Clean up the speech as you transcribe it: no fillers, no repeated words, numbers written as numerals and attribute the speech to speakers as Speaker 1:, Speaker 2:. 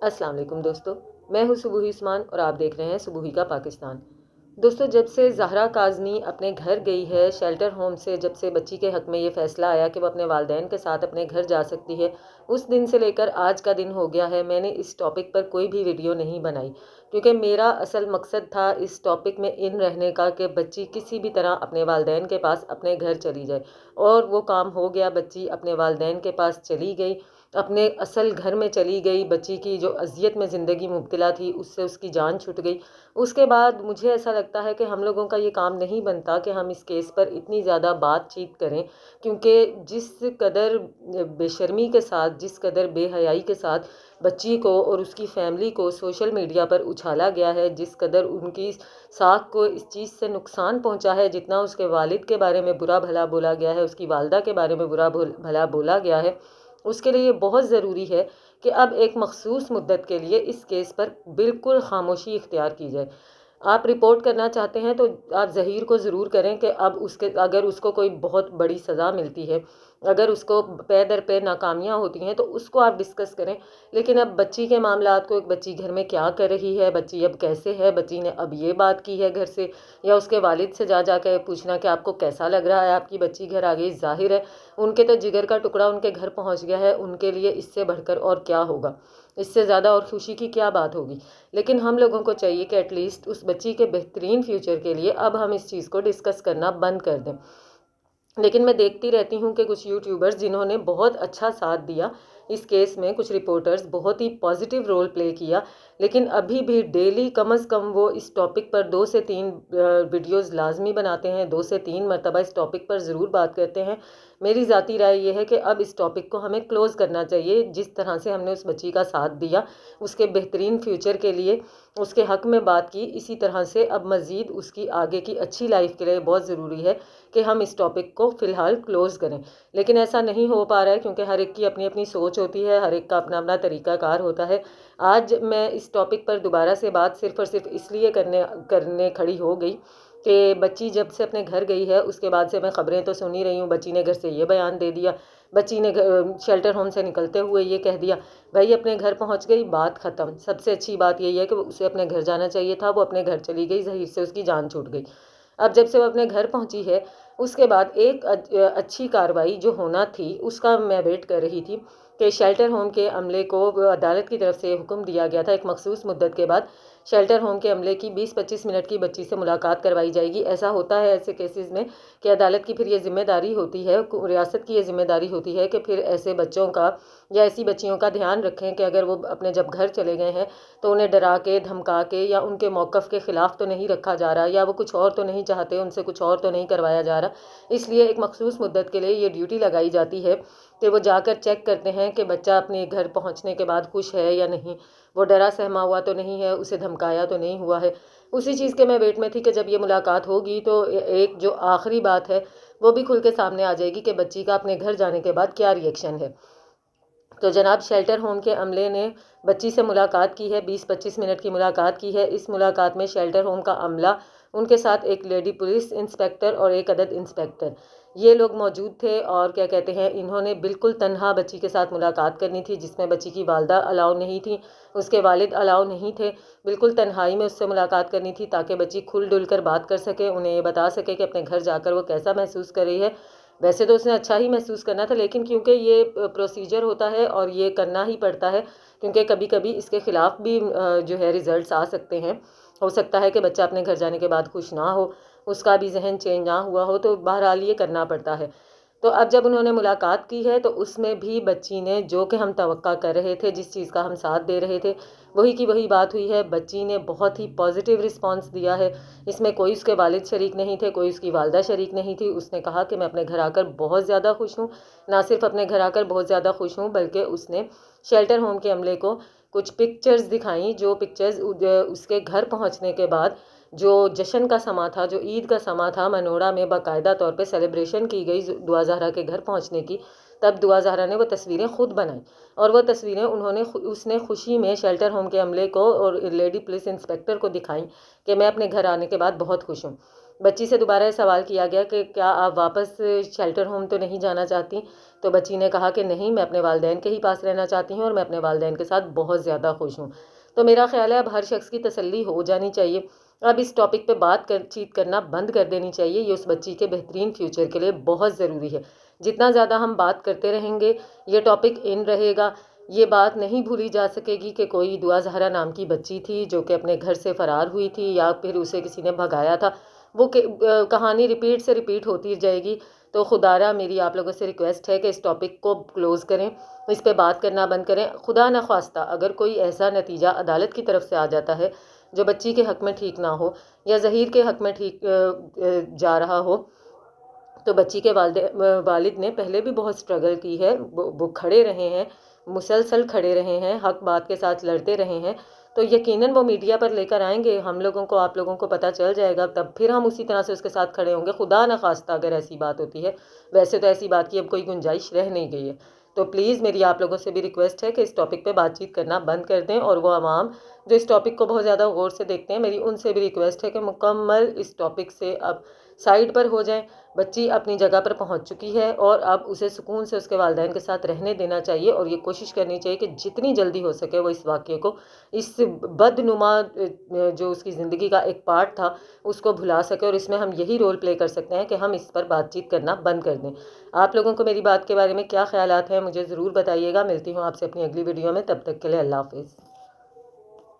Speaker 1: السلام علیکم دوستو، میں ہوں سبوہی عثمان اور آپ دیکھ رہے ہیں سبوہی کا پاکستان۔ دوستو، جب سے زہرا کاظمی اپنے گھر گئی ہے شیلٹر ہوم سے، جب سے بچی کے حق میں یہ فیصلہ آیا کہ وہ اپنے والدین کے ساتھ اپنے گھر جا سکتی ہے، اس دن سے لے کر آج کا دن ہو گیا ہے، میں نے اس ٹاپک پر کوئی بھی ویڈیو نہیں بنائی، کیونکہ میرا اصل مقصد تھا اس ٹاپک میں ان رہنے کا کہ بچی کسی بھی طرح اپنے والدین کے پاس اپنے گھر چلی جائے، اور وہ کام ہو گیا۔ بچی اپنے والدین کے پاس چلی گئی، اپنے اصل گھر میں چلی گئی۔ بچی کی جو اذیت میں زندگی مبتلا تھی اس سے اس کی جان چھٹ گئی۔ اس کے بعد مجھے ایسا لگتا ہے کہ ہم لوگوں کا یہ کام نہیں بنتا کہ ہم اس کیس پر اتنی زیادہ بات چیت کریں، کیونکہ جس قدر بے شرمی کے ساتھ، جس قدر بے حیائی کے ساتھ بچی کو اور اس کی فیملی کو سوشل میڈیا پر اچھالا گیا ہے، جس قدر ان کی ساکھ کو اس چیز سے نقصان پہنچا ہے، جتنا اس کے والد کے بارے میں برا بھلا بولا گیا ہے، اس کی والدہ کے بارے میں برا بھلا بولا گیا ہے، اس کے لیے یہ بہت ضروری ہے کہ اب ایک مخصوص مدت کے لیے اس کیس پر بالکل خاموشی اختیار کی جائے۔ آپ رپورٹ کرنا چاہتے ہیں تو آپ ظہیر کو ضرور کریں کہ اب اگر اس کو کوئی بہت بڑی سزا ملتی ہے، اگر اس کو پے در پے ناکامیاں ہوتی ہیں تو اس کو آپ ڈسکس کریں، لیکن اب بچی کے معاملات کو، ایک بچی گھر میں کیا کر رہی ہے، بچی اب کیسے ہے، بچی نے اب یہ بات کی ہے گھر سے، یا اس کے والد سے جا کے پوچھنا کہ آپ کو کیسا لگ رہا ہے آپ کی بچی گھر آ گئی، ظاہر ہے ان کے تو جگر کا ٹکڑا ان کے گھر پہنچ گیا ہے، ان کے لیے اس سے بڑھ کر اور کیا ہوگا، اس سے زیادہ اور خوشی کی کیا بات ہوگی۔ لیکن ہم لوگوں کو چاہیے کہ ایٹ لیسٹ اس بچی کے بہترین فیوچر کے لیے اب ہم اس چیز کو ڈسکس کرنا بند کر دیں۔ لیکن میں دیکھتی رہتی ہوں کہ کچھ یوٹیوبرز جنہوں نے بہت اچھا ساتھ دیا اس کیس میں، کچھ رپورٹرز بہت ہی پازیٹیو رول پلے کیا، لیکن ابھی بھی ڈیلی کم از کم وہ اس ٹاپک پر 2 سے 3 ویڈیوز لازمی بناتے ہیں، 2 سے 3 مرتبہ اس ٹاپک پر ضرور بات کرتے ہیں۔ میری ذاتی رائے یہ ہے کہ اب اس ٹاپک کو ہمیں کلوز کرنا چاہیے۔ جس طرح سے ہم نے اس بچی کا ساتھ دیا، اس کے بہترین فیوچر کے لیے اس کے حق میں بات کی، اسی طرح سے اب مزید اس کی آگے کی اچھی لائف کے لیے بہت ضروری ہے کہ ہم اس ٹاپک کو فی الحال کلوز کریں۔ لیکن ایسا نہیں ہو پا رہا ہے، کیونکہ ہر ایک کی اپنی اپنی سوچ ہوتی ہے، ہر ایک کا اپنا اپنا طریقہ کار ہوتا ہے۔ آج میں اس ٹاپک پر دوبارہ سے بات صرف اور صرف اس لیے کرنے کھڑی ہو گئی کہ بچی جب سے اپنے گھر گئی ہے اس کے بعد سے میں خبریں تو سن ہی رہی ہوں، بچی نے گھر سے یہ بیان دے دیا، بچی نے شیلٹر ہوم سے نکلتے ہوئے یہ کہہ دیا، بھائی اپنے گھر پہنچ گئی، بات ختم۔ سب سے اچھی بات یہی ہے کہ اسے اپنے گھر جانا چاہیے تھا، وہ اپنے گھر چلی گئی، ظہیر سے اس کی جان چھوٹ گئی۔ اب جب سے وہ اپنے گھر پہنچی ہے اس کے بعد ایک اچھی کارروائی جو ہونا تھی اس کا میں ویٹ کر رہی تھی کہ شیلٹر ہوم کے عملے کو عدالت کی طرف سے حکم دیا گیا تھا ایک مخصوص مدت کے بعد شیلٹر ہوم کے عملے کی 20-25 منٹ کی بچی سے ملاقات کروائی جائے گی۔ ایسا ہوتا ہے ایسے کیسز میں کہ عدالت کی پھر یہ ذمہ داری ہوتی ہے، ریاست کی یہ ذمہ داری ہوتی ہے کہ پھر ایسے بچوں کا یا ایسی بچیوں کا دھیان رکھیں کہ اگر وہ اپنے جب گھر چلے گئے ہیں تو انہیں ڈرا کے دھمکا کے یا ان کے موقف کے خلاف تو نہیں رکھا جا رہا، یا وہ کچھ اور تو نہیں چاہتے، ان سے کچھ اور تو نہیں کروایا جا رہا۔ اس لیے ایک مخصوص مدت کے لیے یہ ڈیوٹی لگائی جاتی ہے کہ وہ جا کر چیک کرتے ہیں کہ بچہ اپنے گھر پہنچنے کے بعد خوش ہے یا نہیں، وہ ڈرا سہما ہوا تو نہیں ہے، اسے دھمکایا تو نہیں ہوا ہے۔ اسی چیز کے میں ویٹ میں تھی کہ جب یہ ملاقات ہوگی تو ایک جو آخری بات ہے وہ بھی کھل کے سامنے آ جائے گی کہ بچی کا اپنے گھر جانے کے بعد کیا ری ایکشن ہے۔ تو جناب شیلٹر ہوم کے عملے نے بچی سے ملاقات کی ہے، 20-25 منٹ کی ملاقات کی ہے۔ اس ملاقات میں شیلٹر ہوم کا عملہ، ان کے ساتھ ایک لیڈی پولیس انسپیکٹر اور ایک عدد انسپیکٹر، یہ لوگ موجود تھے، اور کیا کہتے ہیں انہوں نے بالکل تنہا بچی کے ساتھ ملاقات کرنی تھی، جس میں بچی کی والدہ الاؤ نہیں تھی، اس کے والد الاؤ نہیں تھے، بالکل تنہائی میں اس سے ملاقات کرنی تھی تاکہ بچی کھل ڈل کر بات کر سکے، انہیں یہ بتا سکے کہ اپنے گھر جا کر وہ کیسا محسوس کر رہی ہے۔ ویسے تو اس نے اچھا ہی محسوس کرنا تھا، لیکن کیونکہ یہ پروسیجر ہوتا ہے اور یہ کرنا ہی پڑتا ہے، کیونکہ کبھی کبھی اس کے خلاف بھی جو ہے ریزلٹس آ سکتے ہیں، ہو سکتا ہے کہ بچہ اپنے گھر جانے کے بعد خوش نہ ہو، اس کا بھی ذہن چینج نہ ہوا ہو، تو بہرحال یہ کرنا پڑتا ہے۔ تو اب جب انہوں نے ملاقات کی ہے تو اس میں بھی بچی نے جو کہ ہم توقع کر رہے تھے، جس چیز کا ہم ساتھ دے رہے تھے، وہی کی وہی بات ہوئی ہے۔ بچی نے بہت ہی پازیٹیو رسپانس دیا ہے، اس میں کوئی اس کے والد شریک نہیں تھے، کوئی اس کی والدہ شریک نہیں تھی۔ اس نے کہا کہ میں اپنے گھر آ کر بہت زیادہ خوش ہوں، نہ صرف اپنے گھر آ کر بہت زیادہ خوش ہوں بلکہ اس نے شیلٹر ہوم کے عملے کو کچھ پکچرز دکھائیں، جو پکچرز اس کے گھر پہنچنے کے بعد جو جشن کا سما تھا، جو عید کا سما تھا، منوڑا میں باقاعدہ طور پہ سیلیبریشن کی گئی دعا زہرا کے گھر پہنچنے کی، تب دعا زہرا نے وہ تصویریں خود بنائیں، اور وہ تصویریں اس نے خوشی میں شیلٹر ہوم کے عملے کو اور لیڈی پولیس انسپیکٹر کو دکھائیں کہ میں اپنے گھر آنے کے بعد بہت خوش ہوں۔ بچی سے دوبارہ سوال کیا گیا کہ کیا آپ واپس شیلٹر ہوم تو نہیں جانا چاہتی؟ تو بچی نے کہا کہ نہیں، میں اپنے والدین کے ہی پاس رہنا چاہتی ہوں اور میں اپنے والدین کے ساتھ بہت زیادہ خوش ہوں۔ تو میرا خیال ہے اب ہر شخص کی تسلی ہو جانی چاہیے، اب اس ٹاپک پہ چیت کرنا بند کر دینی چاہیے۔ یہ اس بچی کے بہترین فیوچر کے لیے بہت ضروری ہے۔ جتنا زیادہ ہم بات کرتے رہیں گے یہ ٹاپک ان رہے گا، یہ بات نہیں بھولی جا سکے گی کہ کوئی دعا زہرا نام کی بچی تھی جو کہ اپنے گھر سے فرار ہوئی تھی یا پھر اسے کسی نے بھگایا تھا۔ وہ کہانی ریپیٹ سے ریپیٹ ہوتی جائے گی۔ تو خدارا میری آپ لوگوں سے ریکویسٹ ہے کہ اس ٹاپک کو کلوز کریں، اس پہ بات کرنا بند کریں۔ خدا نخواستہ اگر کوئی ایسا نتیجہ عدالت کی طرف سے آ جاتا ہے جو بچی کے حق میں ٹھیک نہ ہو یا ظہیر کے حق میں ٹھیک جا رہا ہو، تو بچی کے والد نے پہلے بھی بہت سٹرگل کی ہے، وہ کھڑے رہے ہیں، مسلسل کھڑے رہے ہیں، حق بات کے ساتھ لڑتے رہے ہیں۔ تو یقیناً وہ میڈیا پر لے کر آئیں گے، ہم لوگوں کو آپ لوگوں کو پتہ چل جائے گا، تب پھر ہم اسی طرح سے اس کے ساتھ کھڑے ہوں گے۔ خدا نخواستہ اگر ایسی بات ہوتی ہے، ویسے تو ایسی بات کی اب کوئی گنجائش رہ نہیں گئی ہے، تو پلیز میری آپ لوگوں سے بھی ریکویسٹ ہے کہ اس ٹاپک پہ بات چیت کرنا بند کر دیں، اور وہ عوام جو اس ٹاپک کو بہت زیادہ غور سے دیکھتے ہیں، میری ان سے بھی ریکویسٹ ہے کہ مکمل اس ٹاپک سے اب سائڈ پر ہو جائیں۔ بچی اپنی جگہ پر پہنچ چکی ہے اور اب اسے سکون سے اس کے والدین کے ساتھ رہنے دینا چاہیے، اور یہ کوشش کرنی چاہیے کہ جتنی جلدی ہو سکے وہ اس واقعے کو، اس بدنما جو اس کی زندگی کا ایک پارٹ تھا، اس کو بھلا سکے، اور اس میں ہم یہی رول پلے کر سکتے ہیں کہ ہم اس پر بات چیت کرنا بند کر دیں۔ آپ لوگوں کو میری بات کے بارے میں کیا خیالات ہیں مجھے ضرور بتائیے گا۔ ملتی ہوں آپ سے اپنی اگلی ویڈیو میں، تب تک کے لیے اللہ حافظ۔